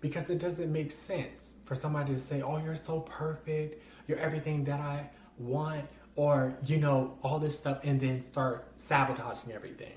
because it doesn't make sense for somebody to say, oh, you're so perfect, you're everything that I want, or, you know, all this stuff, and then start sabotaging everything.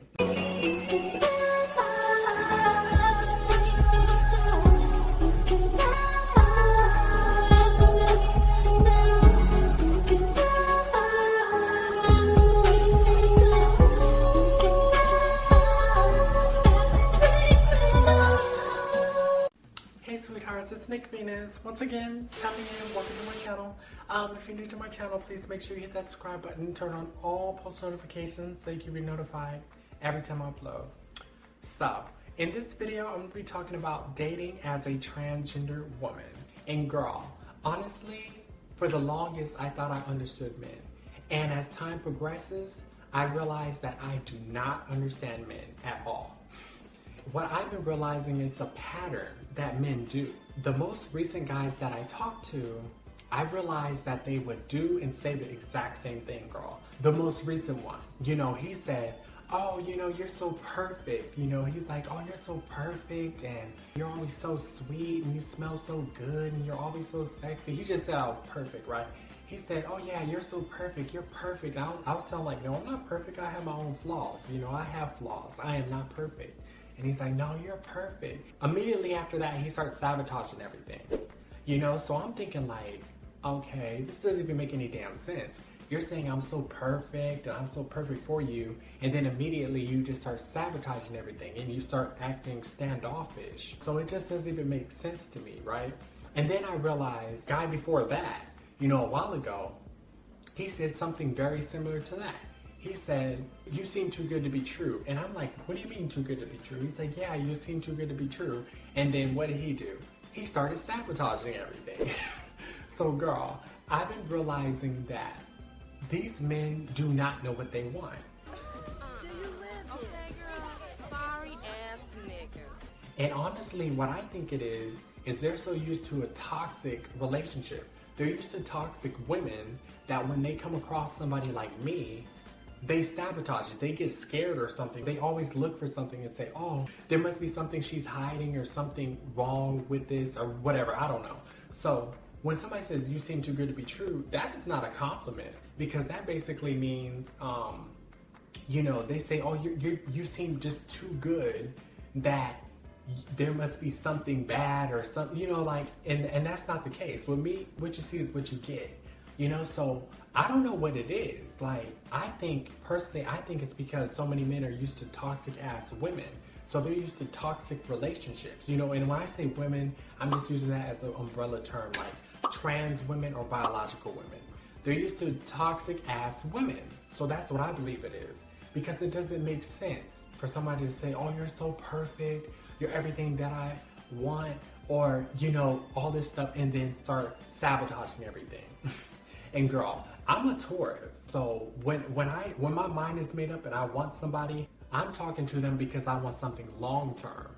Hey sweethearts, it's Nick Venus. Once again, tapping in, welcome to my channel. If you're new to my channel, please make sure you hit that subscribe button and turn on all post notifications so you can be notified every time I upload. So, in this video, I'm going to be talking about dating as a transgender woman. And girl, honestly, for the longest, I thought I understood men. And as time progresses, I realize that I do not understand men at all. What I've been realizing is a pattern that men do. The most recent guys that I talked to, I realized that they would do and say the exact same thing, girl. The most recent one, you know, he said, oh, you know, you're so perfect. You know, he's like, oh, you're so perfect and you're always so sweet and you smell so good and you're always so sexy. He just said I was perfect, right? He said, oh yeah, you're so perfect, you're perfect. I was telling like, no, I'm not perfect, I have my own flaws. You know, I have flaws, I am not perfect. And he's like, no, you're perfect. Immediately after that, he starts sabotaging everything. You know, so I'm thinking like, okay, this doesn't even make any damn sense. You're saying I'm so perfect and I'm so perfect for you, and then immediately you just start sabotaging everything and you start acting standoffish. So it just doesn't even make sense to me, right? And then I realized, guy before that, you know, a while ago, he said something very similar to that. He said, you seem too good to be true. And I'm like, what do you mean too good to be true? He's like, yeah, you seem too good to be true. And then what did he do? He started sabotaging everything. So girl, I've been realizing that these men do not know what they want. Do you live here? Okay, girl. Sorry ass nigga. And honestly, what I think it is they're so used to a toxic relationship. They're used to toxic women that when they come across somebody like me, they sabotage it. They get scared or something. They always look for something and say, oh, there must be something she's hiding or something wrong with this or whatever. I don't know. So when somebody says you seem too good to be true, that is not a compliment, because that basically means, you know, they say, oh, you seem just too good that there must be something bad or something, you know, like, and that's not the case. With me, what you see is what you get. You know, so I don't know what it is. Like, I think it's because so many men are used to toxic ass women. So they're used to toxic relationships, you know, and when I say women, I'm just using that as an umbrella term, like trans women or biological women. They're used to toxic ass women. So that's what I believe it is, because it doesn't make sense for somebody to say, oh, you're so perfect, you're everything that I want, or, you know, all this stuff, and then start sabotaging everything. And girl, I'm a Taurus, so when my mind is made up and I want somebody, I'm talking to them because I want something long term.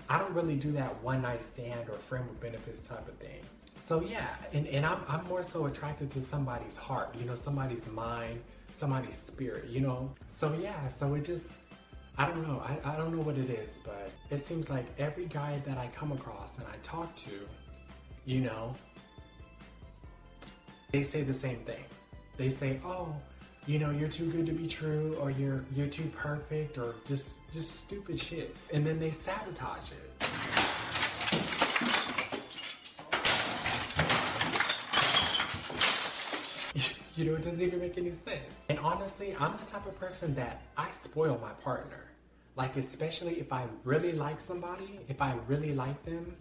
I don't really do that one night stand or friend with benefits type of thing. So yeah, and I'm more so attracted to somebody's heart, you know, somebody's mind, somebody's spirit, you know. So yeah, so it just, I don't know, I don't know what it is, but it seems like every guy that I come across and I talk to, you know, they say the same thing. They say, oh, you know, you're too good to be true, or you're too perfect, or just stupid shit. And then they sabotage it. You know, it doesn't even make any sense. And honestly, I'm the type of person that I spoil my partner. Like, especially if I really like somebody, if I really like them,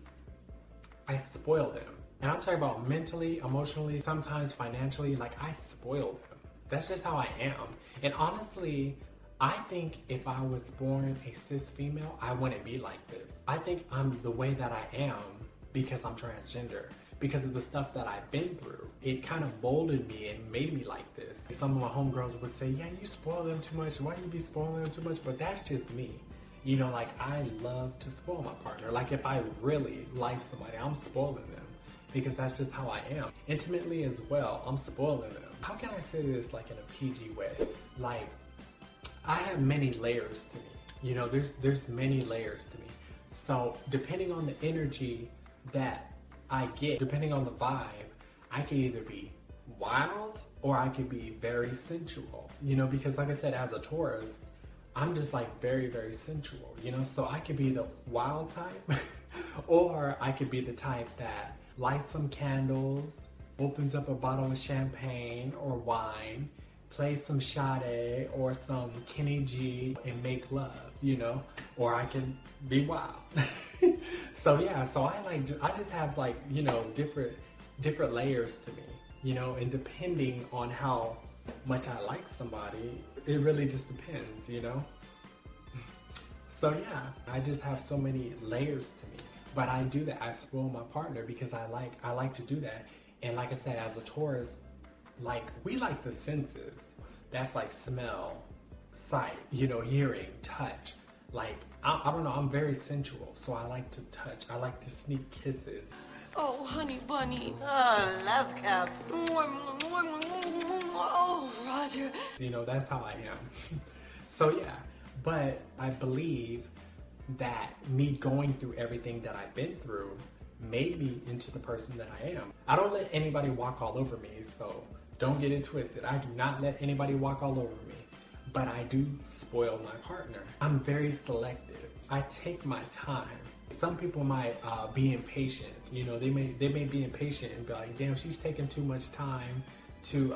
I spoil them. And I'm talking about mentally, emotionally, sometimes financially, like I spoil them. That's just how I am. And honestly, I think if I was born a cis female, I wouldn't be like this. I think I'm the way that I am because I'm transgender. Because of the stuff that I've been through. It kind of molded me and made me like this. Some of my homegirls would say, yeah, you spoil them too much. Why do you be spoiling them too much? But that's just me. You know, like I love to spoil my partner. Like if I really like somebody, I'm spoiling them. Because that's just how I am. Intimately as well, I'm spoiling them. How can I say this like in a PG way? Like, I have many layers to me. You know, there's many layers to me. So depending on the energy that I get, depending on the vibe, I can either be wild or I could be very sensual, you know, because like I said, as a Taurus, I'm just like very, very sensual, you know, so I could be the wild type or I could be the type that lights some candles, opens up a bottle of champagne or wine, plays some Sade or some Kenny G and make love, you know, or I can be wild. So yeah, so I just have like, you know, different layers to me, you know, and depending on how much I like somebody, it really just depends, you know. So yeah, I just have so many layers to me, but I do that. I spoil my partner because I like to do that. And like I said, as a Taurus, like we like the senses. That's like smell, sight, you know, hearing, touch. Like, I don't know, I'm very sensual, so I like to touch. I like to sneak kisses. Oh, honey bunny. Oh, love cup. Oh, Roger. You know, that's how I am. So yeah, but I believe that me going through everything that I've been through made me into the person that I am. I don't let anybody walk all over me, so don't get it twisted. I do not let anybody walk all over me, but I do spoil my partner. I'm very selective. I take my time. Some people might be impatient. You know, they may be impatient and be like, damn, she's taking too much time to,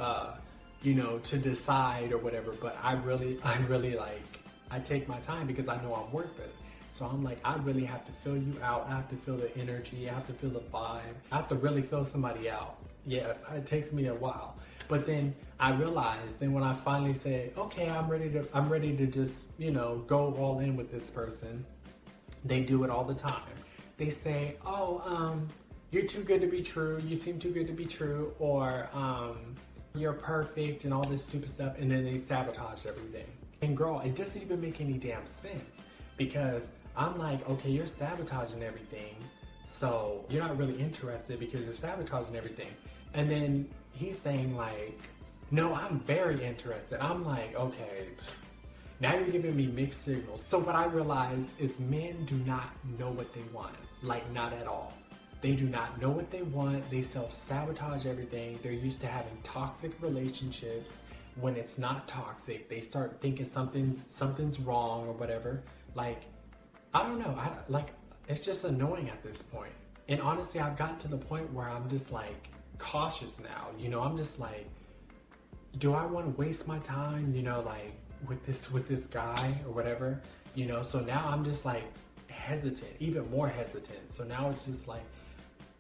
you know, to decide or whatever. But I really like, I take my time because I know I'm worth it. So I'm like, I really have to fill you out. I have to feel the energy. I have to feel the vibe. I have to really fill somebody out. Yes, it takes me a while. But then I realized, then when I finally say, okay, I'm ready to just, you know, go all in with this person, they do it all the time. They say, oh, you're too good to be true. You seem too good to be true. Or you're perfect and all this stupid stuff. And then they sabotage everything. And girl, it doesn't even make any damn sense because I'm like, okay, you're sabotaging everything. So you're not really interested because you're sabotaging everything. And then he's saying like, no, I'm very interested. I'm like, okay, now you're giving me mixed signals. So what I realized is men do not know what they want. Like, not at all. They do not know what they want. They self-sabotage everything. They're used to having toxic relationships. When it's not toxic, they start thinking something's wrong or whatever. Like, I don't know. It's just annoying at this point. And honestly, I've gotten to the point where I'm just like cautious now. You know, I'm just like, do I want to waste my time? You know, like with this guy or whatever. You know, so now I'm just like hesitant, even more hesitant. So now it's just like,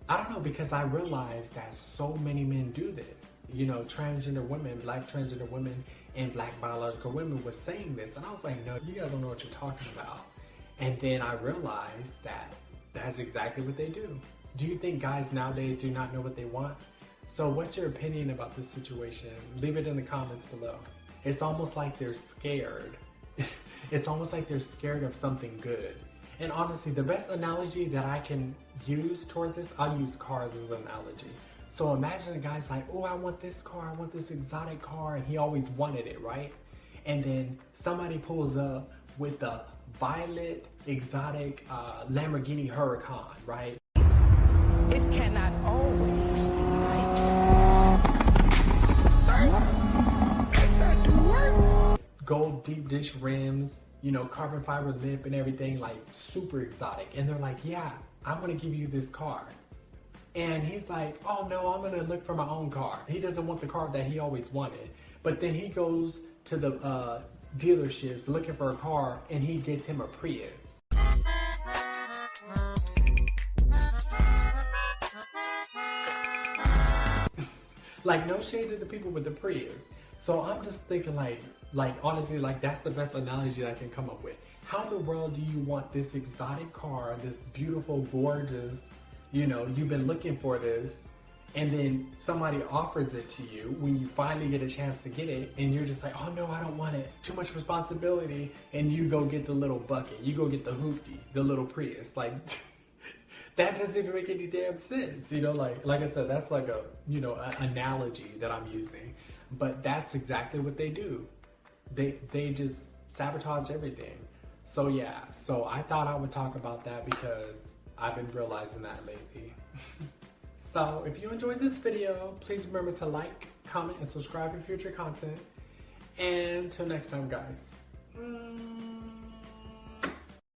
I don't know, because I realized that so many men do this. You know, transgender women, black transgender women, and black biological women was saying this. And I was like, no, you guys don't know what you're talking about. And then I realized that that's exactly what they do. Do you think guys nowadays do not know what they want? So what's your opinion about this situation? Leave it in the comments below. It's almost like they're scared. It's almost like they're scared of something good. And honestly, the best analogy that I can use towards this, I'll use cars as an analogy. So imagine a guy's like, oh, I want this car, I want this exotic car, and he always wanted it, right? And then somebody pulls up with a violet, exotic Lamborghini Huracan, right? It cannot always be right. Sir, that's how do work. Gold deep dish rims, you know, carbon fiber lip and everything, like super exotic. And they're like, yeah, I'm gonna give you this car. And he's like, oh no, I'm gonna look for my own car. He doesn't want the car that he always wanted. But then he goes to the dealerships looking for a car and he gets him a Prius. Like, no shade to the people with the Prius. So I'm just thinking like honestly, like that's the best analogy I can come up with. How in the world do you want this exotic car, this beautiful, gorgeous, you know, you've been looking for this, and then somebody offers it to you when you finally get a chance to get it, and you're just like, oh no, I don't want it, too much responsibility, and you go get the little bucket, you go get the hoopty, the little Prius, like, that doesn't even make any damn sense, you know, like I said, that's like a, you know, an analogy that I'm using, but that's exactly what they do. They just sabotage everything. So yeah, so I thought I would talk about that because I've been realizing that lately. So if you enjoyed this video, please remember to like, comment, and subscribe for future content. And till next time, guys.